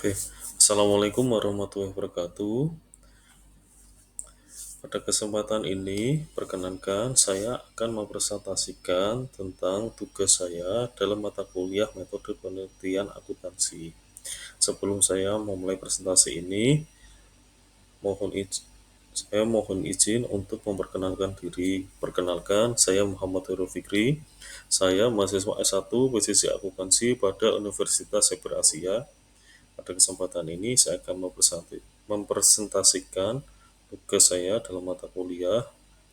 Oke, Assalamualaikum warahmatullahi wabarakatuh. Pada kesempatan ini, perkenankan saya akan mempresentasikan tentang tugas saya dalam mata kuliah metode penelitian akuntansi. Sebelum saya memulai presentasi ini, mohon izin, saya mohon izin untuk memperkenalkan diri. Perkenalkan, saya Muhammad Hero Fikri. Saya mahasiswa S1 posisi akuntansi pada Universitas Cyber Asia. Pada kesempatan ini saya akan mempresentasikan tugas saya dalam mata kuliah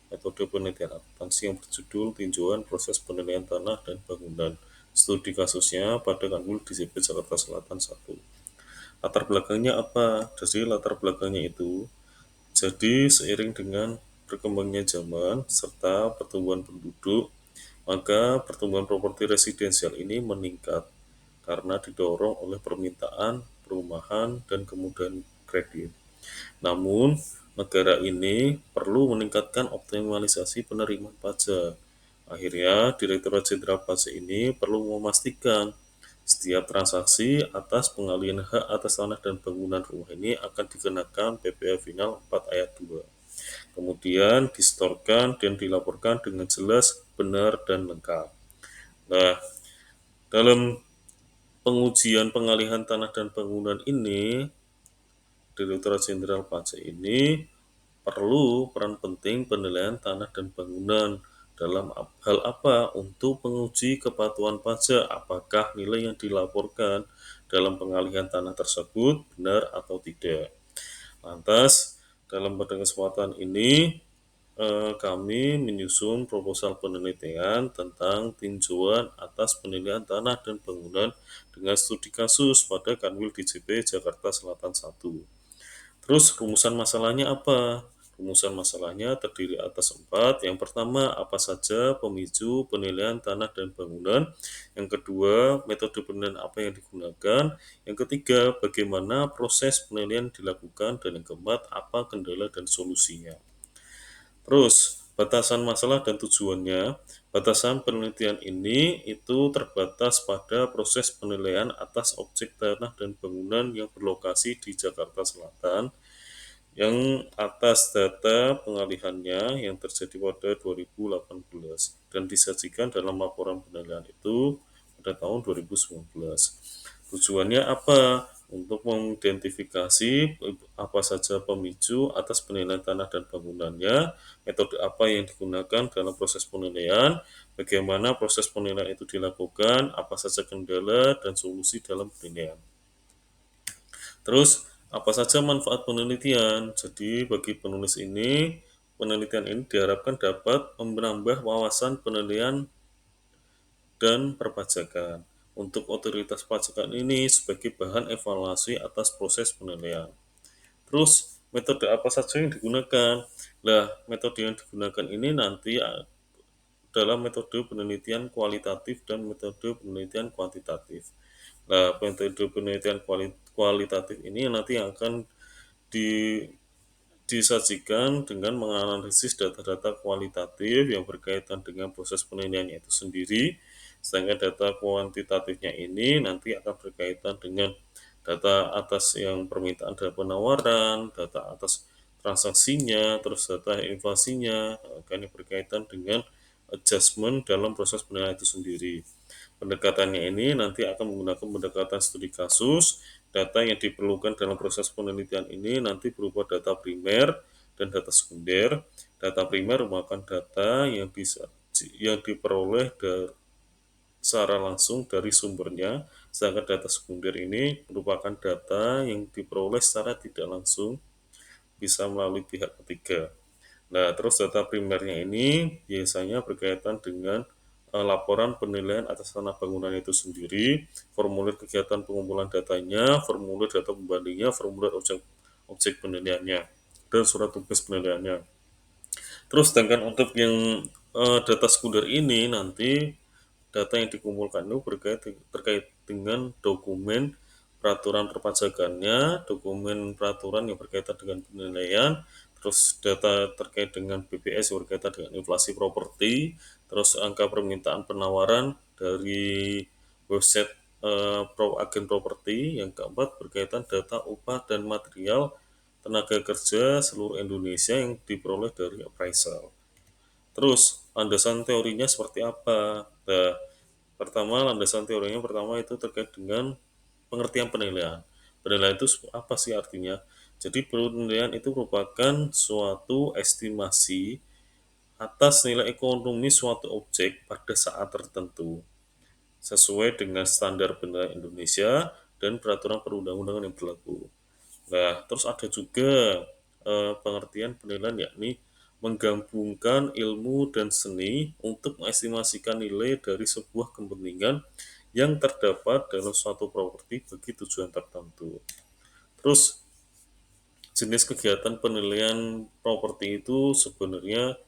metode penelitian akuntansi yang berjudul Tinjauan Proses Penilaian Tanah dan Bangunan. Studi kasusnya pada Kanwil DCP Jakarta Selatan 1. Latar belakangnya apa? Jadi latar belakangnya itu, jadi seiring dengan berkembangnya zaman serta pertumbuhan penduduk, maka pertumbuhan properti residensial ini meningkat karena didorong oleh permintaan, perumahan, dan kemudahan kredit. Namun, negara ini perlu meningkatkan optimalisasi penerimaan pajak. Akhirnya, Direktorat Jenderal Pajak ini perlu memastikan setiap transaksi atas pengalihan hak atas tanah dan bangunan rumah ini akan dikenakan PPh Final 4 ayat 2. Kemudian distorkan dan dilaporkan dengan jelas, benar, dan lengkap. Nah, dalam pengujian pengalihan tanah dan bangunan ini, Direktorat Jenderal Pajak ini perlu peran penting penilaian tanah dan bangunan dalam hal apa untuk menguji kepatuhan pajak, apakah nilai yang dilaporkan dalam pengalihan tanah tersebut benar atau tidak. Lantas, dalam pada kesempatan ini, kami menyusun proposal penelitian tentang tinjauan atas penilaian tanah dan bangunan dengan studi kasus pada Kanwil DJP Jakarta Selatan 1. Terus rumusan masalahnya apa? Rumusan masalahnya terdiri atas 4. Yang pertama, apa saja pemicu penilaian tanah dan bangunan. Yang kedua, metode penilaian apa yang digunakan. Yang ketiga, bagaimana proses penilaian dilakukan. Dan yang keempat, apa kendala dan solusinya. Terus, batasan masalah dan tujuannya. Batasan penelitian ini itu terbatas pada proses penilaian atas objek tanah dan bangunan yang berlokasi di Jakarta Selatan, yang atas data pengalihannya yang terjadi pada 2018 dan disajikan dalam laporan penilaian itu pada tahun 2019. Tujuannya apa? Untuk mengidentifikasi apa saja pemicu atas penilaian tanah dan bangunannya, metode apa yang digunakan dalam proses penilaian, bagaimana proses penilaian itu dilakukan, apa saja kendala dan solusi dalam penilaian. Terus, apa saja manfaat penelitian? Jadi, bagi penulis ini, penelitian ini diharapkan dapat menambah wawasan penilaian dan perpajakan untuk otoritas pajakan ini sebagai bahan evaluasi atas proses penilaian. Terus, metode apa saja yang digunakan? Nah, metode yang digunakan ini nanti dalam metode penelitian kualitatif dan metode penelitian kuantitatif. Nah, metode penelitian kualitatif ini nanti akan di, disajikan dengan menganalisis data-data kualitatif yang berkaitan dengan proses penilaiannya itu sendiri, sedangkan data kuantitatifnya ini nanti akan berkaitan dengan data atas yang permintaan dan penawaran, data atas transaksinya, terus data inflasinya, akan berkaitan dengan adjustment dalam proses penilaian itu sendiri. Pendekatannya ini nanti akan menggunakan pendekatan studi kasus. Data yang diperlukan dalam proses penelitian ini nanti berupa data primer dan data sekunder. Data primer merupakan data yang diperoleh secara langsung dari sumbernya, sedangkan data sekunder ini merupakan data yang diperoleh secara tidak langsung, bisa melalui pihak ketiga. Nah, terus data primernya ini biasanya berkaitan dengan laporan penilaian atas tanah bangunan itu sendiri, formulir kegiatan pengumpulan datanya, formulir data pembandingnya, formulir objek penilaiannya, dan surat tugas penilaiannya. Terus sedangkan untuk yang data sekunder ini nanti data yang dikumpulkan itu terkait dengan dokumen peraturan perpajakannya, dokumen peraturan yang berkaitan dengan penilaian, terus data terkait dengan BPS yang berkaitan dengan inflasi properti, terus angka permintaan penawaran dari website agen properti, yang keempat berkaitan data upah dan material tenaga kerja seluruh Indonesia yang diperoleh dari appraisal. Terus landasan teorinya seperti apa? Nah, pertama landasan teorinya pertama itu terkait dengan pengertian penilaian. Penilaian itu apa sih artinya? Jadi penilaian itu merupakan suatu estimasi atas nilai ekonomi suatu objek pada saat tertentu sesuai dengan standar penilaian Indonesia dan peraturan perundang-undangan yang berlaku. Nah, terus ada juga pengertian penilaian yakni menggabungkan ilmu dan seni untuk mengestimasikan nilai dari sebuah kepentingan yang terdapat dalam suatu properti bagi tujuan tertentu. Terus jenis kegiatan penilaian properti itu sebenarnya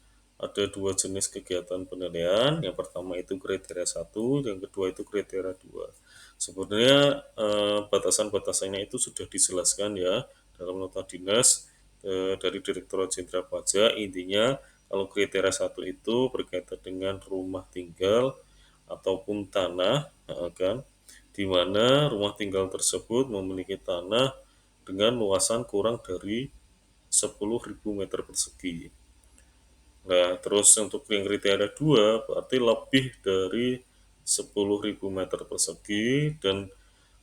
ada dua jenis kegiatan penilaian. Yang pertama itu kriteria 1, yang kedua itu kriteria 2. Sebenarnya batasan-batasannya itu sudah dijelaskan ya dalam nota dinas dari Direktorat Jenderal Pajak. Intinya kalau kriteria 1 itu berkaitan dengan rumah tinggal ataupun tanah, kan, di mana rumah tinggal tersebut memiliki tanah dengan luasan kurang dari 10.000 meter persegi. Nah, terus untuk yang kriteria 2 berarti lebih dari 10.000 meter persegi dan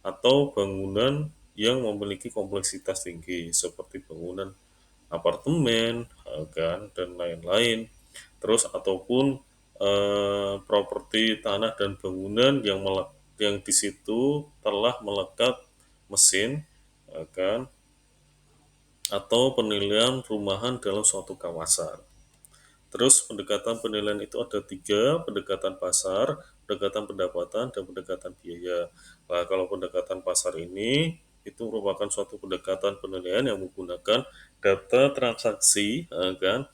atau bangunan yang memiliki kompleksitas tinggi seperti bangunan apartemen, kan, dan lain-lain. Terus ataupun properti tanah dan bangunan yang di situ telah melekat mesin, kan, atau penilaian perumahan dalam suatu kawasan. Terus pendekatan penilaian itu ada tiga, pendekatan pasar, pendekatan pendapatan, dan pendekatan biaya. Nah, kalau pendekatan pasar ini itu merupakan suatu pendekatan penilaian yang menggunakan data transaksi, kan,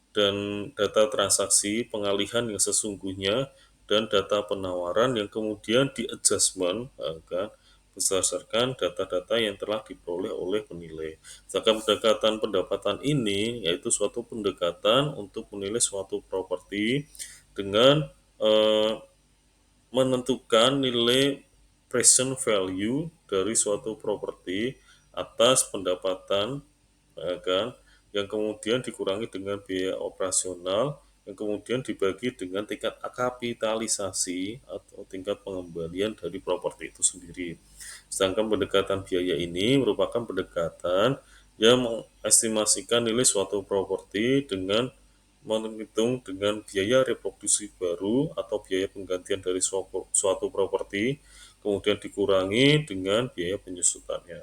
dan data transaksi pengalihan yang sesungguhnya dan data penawaran yang kemudian di-adjustment, kan, berdasarkan data-data yang telah diperoleh oleh penilai. Sedangkan pendekatan pendapatan ini yaitu suatu pendekatan untuk menilai suatu properti dengan eh, menentukan nilai present value dari suatu properti atas pendapatan, kan, yang kemudian dikurangi dengan biaya operasional yang kemudian dibagi dengan tingkat kapitalisasi atau tingkat pengembalian dari properti itu sendiri. Sedangkan pendekatan biaya ini merupakan pendekatan yang mengestimasikan nilai suatu properti dengan menghitung dengan biaya reproduksi baru atau biaya penggantian dari suatu properti, kemudian dikurangi dengan biaya penyusutannya.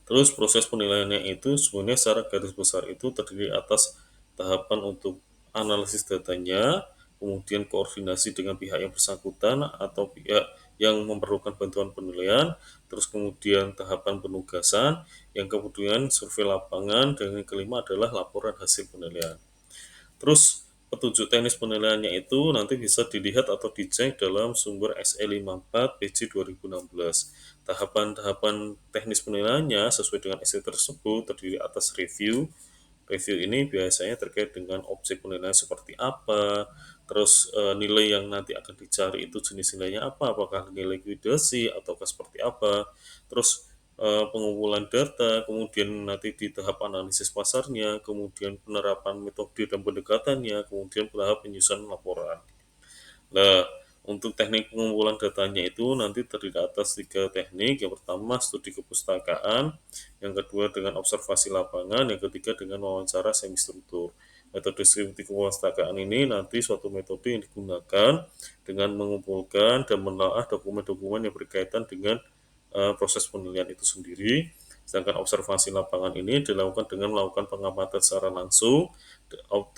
Terus proses penilaiannya itu sebenarnya secara garis besar itu terdiri atas tahapan untuk analisis datanya, kemudian koordinasi dengan pihak yang bersangkutan atau pihak yang memerlukan bantuan penilaian, terus kemudian tahapan penugasan, yang kemudian survei lapangan, dan yang kelima adalah laporan hasil penilaian. Terus petunjuk teknis penilaiannya itu nanti bisa dilihat atau dicek dalam sumber SE 54 PJ 2016. Tahapan-tahapan teknis penilaiannya sesuai dengan SE tersebut terdiri atas review. Review ini biasanya terkait dengan objek penilaian seperti apa, terus nilai yang nanti akan dicari itu jenis nilainya apa, apakah nilai likuidasi ataukah seperti apa, terus pengumpulan data, kemudian nanti di tahap analisis pasarnya, kemudian penerapan metode dan pendekatannya, kemudian tahap penyusunan laporan. Nah, untuk teknik pengumpulan datanya itu nanti terdiri atas tiga teknik. Yang pertama studi kepustakaan, yang kedua dengan observasi lapangan, yang ketiga dengan wawancara semi struktur. Metode studi kepustakaan ini nanti suatu metode yang digunakan dengan mengumpulkan dan menelaah dokumen-dokumen yang berkaitan dengan proses penilaian itu sendiri. Sedangkan observasi lapangan ini dilakukan dengan melakukan pengamatan secara langsung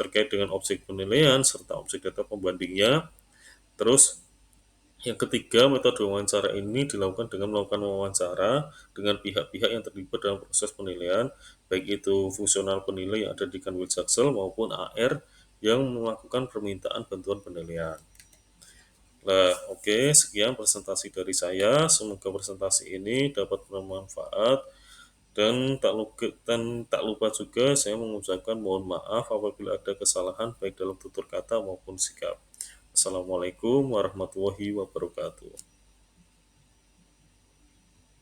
terkait dengan objek penilaian serta objek data pembandingnya. Terus yang ketiga, metode wawancara ini dilakukan dengan melakukan wawancara dengan pihak-pihak yang terlibat dalam proses penilaian, baik itu fungsional penilai yang ada di Kanwil Jaksel maupun AR yang melakukan permintaan bantuan penilaian. Nah, oke, sekian presentasi dari saya. Semoga presentasi ini dapat bermanfaat dan tak lupa juga saya mengucapkan mohon maaf apabila ada kesalahan baik dalam tutur kata maupun sikap. Assalamualaikum warahmatullahi wabarakatuh.